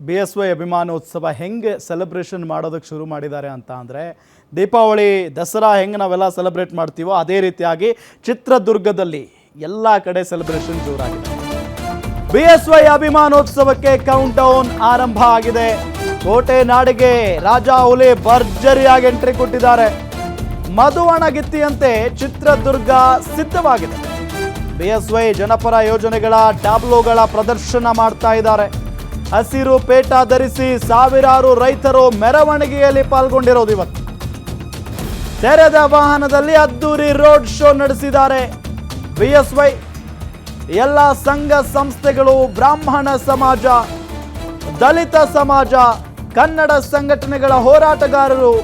BSY ಅಭಿಮಾನೋತ್ಸವ ಹೆಂಗೆ celebration ಮಾಡೋದಕ್ಕೆ ಶುರು ಮಾಡಿದ್ದಾರೆ ಅಂತ ಅಂದರೆ, ದೀಪಾವಳಿ ದಸರಾ ಹೆಂಗೆ ನಾವೆಲ್ಲ ಸೆಲೆಬ್ರೇಟ್ ಮಾಡ್ತೀವೋ ಅದೇ ರೀತಿಯಾಗಿ ಚಿತ್ರದುರ್ಗದಲ್ಲಿ ಎಲ್ಲ ಕಡೆ ಸೆಲೆಬ್ರೇಷನ್ ಜೋರಾಗಿದೆ. BSY ಅಭಿಮಾನೋತ್ಸವಕ್ಕೆ ಕೌಂಟ್ ಡೌನ್ ಆರಂಭ ಆಗಿದೆ. ಕೋಟೆ ನಾಡಿಗೆ ರಾಜಾ ಹುಲಿ ಭರ್ಜರಿಯಾಗಿ ಎಂಟ್ರಿ ಕೊಟ್ಟಿದ್ದಾರೆ. ಮಧುವಣಗಿತ್ತಿಯಂತೆ ಚಿತ್ರದುರ್ಗ ಸಿದ್ಧವಾಗಿದೆ. BSY ಜನಪರ ಯೋಜನೆಗಳ ಟ್ಯಾಬ್ಲೋಗಳ ಪ್ರದರ್ಶನ ಮಾಡ್ತಾ ಇದ್ದಾರೆ. ಹಸಿರು ಪೇಟ ಧರಿಸಿ ಸಾವಿರಾರು ರೈತರು ಮೆರವಣಿಗೆಯಲ್ಲಿ ಪಾಲ್ಗೊಂಡಿರೋದು. ಇವತ್ತು ತೆರೆದ ವಾಹನದಲ್ಲಿ ಅದ್ದೂರಿ ರೋಡ್ ಶೋ ನಡೆಸಿದ್ದಾರೆ. BSY ಎಲ್ಲ ಸಂಘ ಸಂಸ್ಥೆಗಳು, ಬ್ರಾಹ್ಮಣ ಸಮಾಜ, ದಲಿತ ಸಮಾಜ, ಕನ್ನಡ ಸಂಘಟನೆಗಳ ಹೋರಾಟಗಾರರು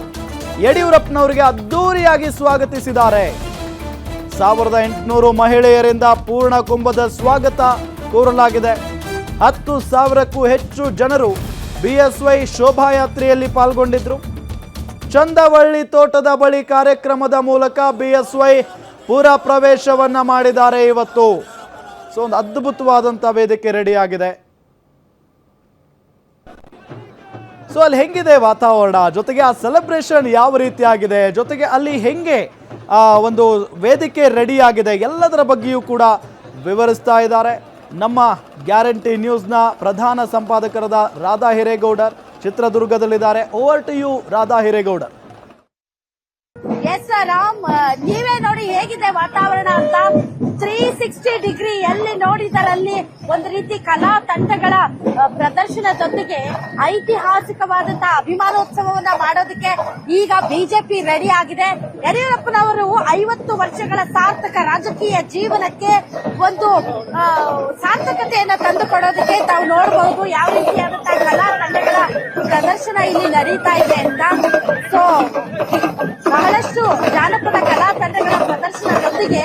ಯಡಿಯೂರಪ್ಪನವರಿಗೆ ಅದ್ದೂರಿಯಾಗಿ ಸ್ವಾಗತಿಸಿದ್ದಾರೆ. 1800 ಮಹಿಳೆಯರಿಂದ ಪೂರ್ಣ ಕುಂಭದ ಸ್ವಾಗತ ಕೋರಲಾಗಿದೆ. 10,000ಕ್ಕೂ ಹೆಚ್ಚು ಜನರು BSY ಶೋಭಾಯಾತ್ರೆಯಲ್ಲಿ ಪಾಲ್ಗೊಂಡಿದ್ರು. ಚಂದವಳ್ಳಿ ತೋಟದ ಬಳಿ ಕಾರ್ಯಕ್ರಮದ ಮೂಲಕ BSY ಪುರ ಪ್ರವೇಶವನ್ನ ಮಾಡಿದ್ದಾರೆ. ಇವತ್ತು ಒಂದು ಅದ್ಭುತವಾದಂಥ ವೇದಿಕೆ ರೆಡಿ ಆಗಿದೆ. ಅಲ್ಲಿ ಹೆಂಗಿದೆ ವಾತಾವರಣ, ಜೊತೆಗೆ ಆ ಸೆಲೆಬ್ರೇಷನ್ ಯಾವ ರೀತಿಯಾಗಿದೆ, ಜೊತೆಗೆ ಅಲ್ಲಿ ಹೆಂಗೆ ಒಂದು ವೇದಿಕೆ ರೆಡಿ ಆಗಿದೆ, ಎಲ್ಲದರ ಬಗ್ಗೆಯೂ ಕೂಡ ವಿವರಿಸ್ತಾ ಇದ್ದಾರೆ ನಮ್ಮ ಗ್ಯಾರಂಟಿ ನ್ಯೂಸ್ನ ಪ್ರಧಾನ ಸಂಪಾದಕರಾದ ರಾಧಾ ಹಿರೇಗೌಡರ್ ಚಿತ್ರದುರ್ಗದಲ್ಲಿದ್ದಾರೆ. Over to you Radha Hiregoudar. Yes Ram, ನೀವೇ ನೋಡಿ ಹೇಗಿದೆ ವಾತಾವರಣ ಅಂತ. 360 ಡಿಗ್ರಿ ಎಲ್ಲಿ ನೋಡಿದರಲ್ಲಿ ಒಂದು ರೀತಿ ಕಲಾ ತಂಡಗಳ ಪ್ರದರ್ಶನದೊಂದಿಗೆ ಐತಿಹಾಸಿಕವಾದಂತಹ ಅಭಿಮಾನೋತ್ಸವವನ್ನ ಮಾಡೋದಕ್ಕೆ ಈಗ ಬಿಜೆಪಿ ರೆಡಿ ಆಗಿದೆ. ಯಡಿಯೂರಪ್ಪನವರು 50 ವರ್ಷಗಳ ಸಾರ್ಥಕ ರಾಜಕೀಯ ಜೀವನಕ್ಕೆ ಒಂದು ಸಾರ್ಥಕತೆಯನ್ನ ತಂದುಕೊಡೋದಕ್ಕೆ ತಾವು ನೋಡಬಹುದು ಯಾವ ರೀತಿಯಾದಂತಹ ಕಲಾ ತಂಡಗಳ ಪ್ರದರ್ಶನ ಇಲ್ಲಿ ನಡೀತಾ ಇದೆ ಅಂತ. ಸೊ ಬಹಳಷ್ಟು ಜಾನಪದ ಕಲಾ ತಂಡಗಳ ಪ್ರದರ್ಶನದೊಂದಿಗೆ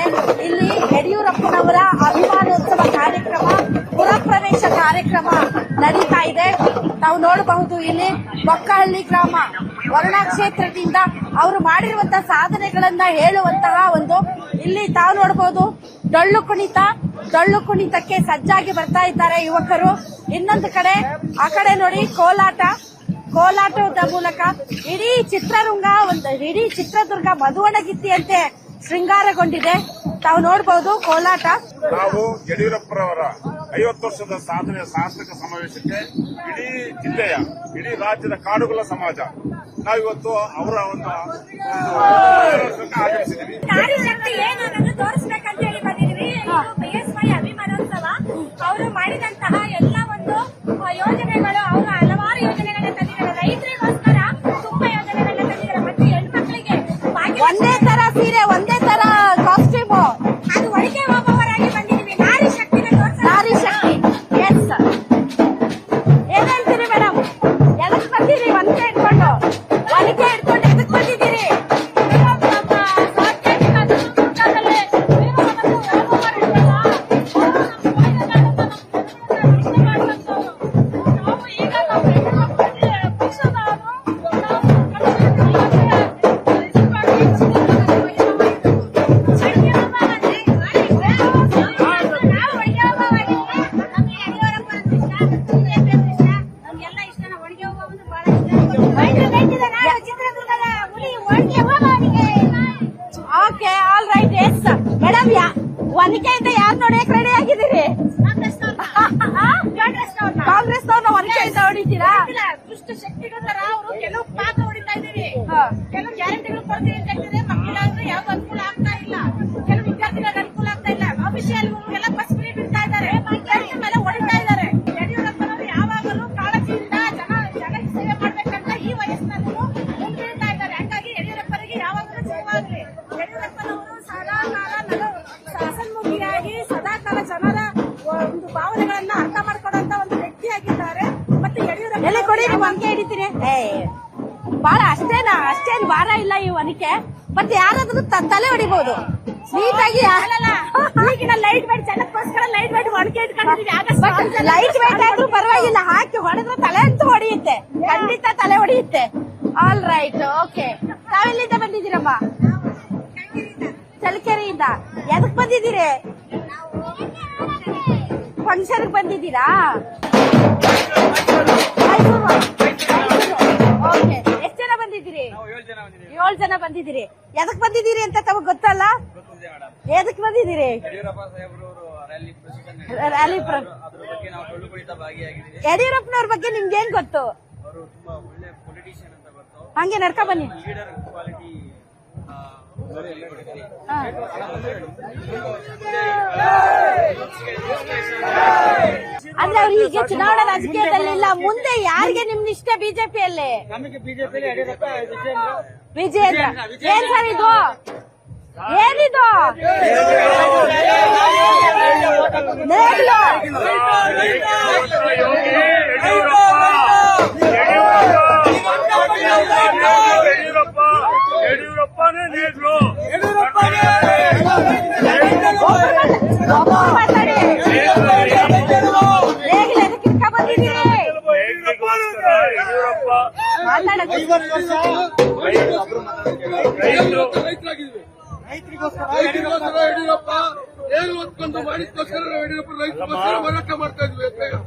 ಇಲ್ಲಿ ಯಡಿಯೂರಪ್ಪನವರ ಅಭಿಮಾನೋತ್ಸವ ಕಾರ್ಯಕ್ರಮ, ಪುರಪ್ರವೇಶ ಕಾರ್ಯಕ್ರಮ ನಡೀತಾ ಇದೆ. ನಾವು ನೋಡಬಹುದು ಇಲ್ಲಿ ಬೊಕ್ಕಹಳ್ಳಿ ಗ್ರಾಮ ವರುಣಾ ಕ್ಷೇತ್ರದಿಂದ ಅವರು ಮಾಡಿರುವಂತಹ ಸಾಧನೆಗಳನ್ನ ಹೇಳುವಂತಹ ಒಂದು ಇಲ್ಲಿ ತಾವು ನೋಡಬಹುದು ಡೊಳ್ಳು ಕುಣಿತಕ್ಕೆ ಸಜ್ಜಾಗಿ ಬರ್ತಾ ಇದ್ದಾರೆ ಯುವಕರು. ಇನ್ನೊಂದು ಕಡೆ ಆ ಕಡೆ ನೋಡಿ ಕೋಲಾಟದ ಮೂಲಕ ಇಡೀ ಚಿತ್ರದುರ್ಗ ಮಧುವಣಗಿತ್ತಿಯಂತೆ ಶೃಂಗಾರಗೊಂಡಿದೆ. ತಾವು ನೋಡಬಹುದು ಕೋಲಾಟ. ನಾವು ಯಡಿಯೂರಪ್ಪರವರ 50 ವರ್ಷದ ಸಾಧನೆಯ ಸಾರ್ಥಕ ಸಮಾವೇಶಕ್ಕೆ ಇಡೀ ಜಿಲ್ಲೆಯ, ಇಡೀ ರಾಜ್ಯದ ಕಾಡುಗೊಲ್ಲ ಸಮಾಜ ನಾವಿವತ್ತು ಅವರ ಒಂದು ಆಗಮಿಸಿದ್ದೀವಿ. ನಾರಿ ಶಕ್ತಿ ಏನು ಅನ್ನೋದು ತೋರಿಸಬೇಕಂತ ಹೇಳಿ ಬಂದಿದ್ವಿ. BSY ಅಭಿಮಾನೋತ್ಸವ ಅವರು ಮಾಡಿದಂತಹ ಎಲ್ಲ ಒಂದು ಯೋಜನೆಗಳು, ಅವರು ಹಲವಾರು ಯೋಜನೆಗಳನ್ನ ತಂದಿದ್ದಾರೆ. ರೈತರಿಗೋಸ್ಕರ ತುಂಬಾ ಯೋಜನೆಗಳನ್ನ ತಂದಿದ್ದಾರೆ. ಮತ್ತೆ ಹೆಣ್ಮಕ್ಳಿಗೆ ಒಂದೇ ತರ ಸೀರೆ, ಒಂದೇ ತರ ಕಾಸ್ಟ್ಯೂಮು, ಅದು ಒಳಗೆ ಹೋಗುವವರಾಗಿ ಬಂದಿದ್ವಿ. ನಾರಿ ಶಕ್ತಿನ ನಾರಿ ಶಕ್ತಿ. ಎಸ್, ಏನ್ ಹೇಳ್ತೀರಿ ಮೇಡಮ್? ಎದಕ್ ಬಂದಿರಿ? ಒನಕೆ ಇಟ್ಕೊಂಡು ಎದಕ್ ಬಂದಿದ್ದೀರಿ? Okay, all right. Yes madam, ಒನಕೆಯಿಂದ ಯಾರು ನೋಡಕ್ ರೆಡಿ ಆಗಿದ್ದೀರಿ? ಕಾಂಗ್ರೆಸ್ನವ್ರನ್ನ ಒನಕೆಯಿಂದ ಹೊಡಿತೀರಾ? ದುಷ್ಟ ಶಕ್ತಿಗಳ ತರ ಅವರು ಕೆಲವು ಪಾತ್ರ ಹೊಡಿತಾ ಇದ್ದೀವಿ. ಕೆಲವು ಗ್ಯಾರಂಟಿಗಳು ಕೊಡ್ತೀವಿ ಅಂತ ಹೇಳ್ತಿದ್ರೆ ಮಕ್ಕಳಾದ್ರೆ ಯಾವ್ದು ಅನುಕೂಲ ಆಗ್ತಾ ಇಲ್ಲ. ಕೆಲವು ವಿದ್ಯಾರ್ಥಿಗಳಿಗೆ ಅನುಕೂಲ ಆಗ್ತಾ ಇಲ್ಲ. ಆಫೀಸಿಯಲ್ಗೆಲ್ಲ ಬಸ್ ಫ್ರೀ ಬಿಡ್ತಾ ಇದ್ದಾರೆ, ಮೇಲೆ ಹೊಡಿತಾ ಇದ್ದಾರೆ. ಯಡಿಯೂರಪ್ಪನವರು ಯಾವಾಗಲೂ ಕಾಳಜಿಯಿಂದ ಜನ ಸೇವೆ ಮಾಡ್ಬೇಕಂತ ಈ ವಯಸ್ಸಿನಲ್ಲೂ ಮುಂದಿಡ್ತಾ ಇದ್ದಾರೆ. ಹಾಗಾಗಿ ಯಡಿಯೂರಪ್ಪನಿಗೆ ಯಾವಾಗಲೂ ಜಯವಾಗಲಿ. ಯಡಿಯೂರಪ್ಪನವರು ಸದಾಕಾಲ ಹಸನ್ಮುಖಿಯಾಗಿ ಸದಾಕಾಲ ಜನರ ಒಂದು ಭಾವನೆಗಳನ್ನ ಅರ್ಥ ಮಾಡ್ಕೊಡುವಂತ ಒಂದು ವ್ಯಕ್ತಿಯಾಗಿದ್ದಾರೆ. ಮತ್ತೆ ಯಡಿಯೂರಪ್ಪ ಎಲ್ಲ ಕೊಡಿ, ಒನಕೆ ಹಿಡಿತೀನಿ. ಬಾಳ ಅಷ್ಟೇನ್ ಭಾರ ಇಲ್ಲ ಈ ಒನಕೆ. ಮತ್ತೆ ಯಾರಾದ್ರೂ ತಲೆ ಹೊಡಿಬಹುದು ನೀಟಾಗಿ. ಈಗಿನ ಲೈಟ್ ವೇಟ್ ಜನಕ್ಕೋಸ್ಕರ ಲೈಟ್ ವೇಟ್ ಒನಕೆ ಇಟ್ಕೊಂಡಿದ್ದೀವಿ. ಲೈಟ್ ವೇಟ್ ಆದ್ರೂ ಪರವಾಗಿಲ್ಲ, ಹಾಕಿ ಹೊಡೆದ್ರೆ ತಲೆ ಅಂತೂ ಹೊಡೆಯುತ್ತೆ, ಖಂಡಿತ ತಲೆ ಹೊಡೆಯುತ್ತೆ. All right, okay. ತಾವೆಲ್ಲಿಂದ ಬಂದಿದ್ದೀರಮ್ಮ? ಚಳ್ಳಕೆರೆಯಿಂದ. ಎದಕ್ ಬಂದಿದ್ದೀರಿ? ಫಂಕ್ಷನ್ ಬಂದಿದ್ದೀರಾ? ಬಂದಿದ್ದೀರಿ ಅಂತ ತಮಗ್ ಗೊತ್ತಲ್ಲ? ಎದಕ್ ಬಂದಿದ್ದೀರಿ? ರ್ಯಾಲಿ ಯಡಿಯೂರಪ್ಪನವ್ರ ಬಗ್ಗೆ ನಿಮ್ಗೇನ್ ಗೊತ್ತು? ಹಂಗೆ ನಡ್ಕ ಬನ್ನಿ. ಅಂದ್ರೆ ಅವ್ರು ಈಗ ಚುನಾವಣಾ ರಾಜಕೀಯದಲ್ಲಿ ಇಲ್ಲ, ಮುಂದೆ ಯಾರಿಗೆ ನಿಮ್ ಇಷ್ಟ ಬಿಜೆಪಿಯಲ್ಲಿ? ವಿಜೇಂದ್ರ. ಏನ್ ಸರ್ ಇದು? ಏನಿದು? ಯಡಿಯೂರಪ್ಪನೇ ನೇಗ್ಲು. ಮಾತಾಡಿ. ಎದಕ್ಕೆ ಬಂದಿದ್ದೀರಿ?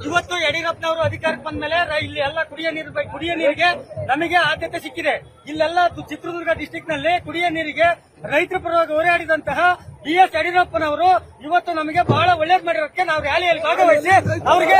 ಇವತ್ತು ಯಡಿಯೂರಪ್ಪನವರು ಅಧಿಕಾರಕ್ಕೆ ಬಂದ ಮೇಲೆ ಇಲ್ಲಿ ಎಲ್ಲ ಕುಡಿಯ ನೀರಿಗೆ ನಮಗೆ ಆದ್ಯತೆ ಸಿಕ್ಕಿದೆ. ಇಲ್ಲೆಲ್ಲ ಚಿತ್ರದುರ್ಗ ಡಿಸ್ಟಿಕ್ ನಲ್ಲಿ ಕುಡಿಯ ನೀರಿಗೆ ರೈತರ ಪರವಾಗಿ ಹೋರಾಡಿದಂತಹ BS ಯಡಿಯೂರಪ್ಪನವರು ಇವತ್ತು ನಮಗೆ ಬಹಳ ಒಳ್ಳೇದ್ ಮಾಡಿರೋದಕ್ಕೆ ನಾವು ರ್ಯಾಲಿಯಲ್ಲಿ ಭಾಗವಹಿಸಿ ಅವರಿಗೆ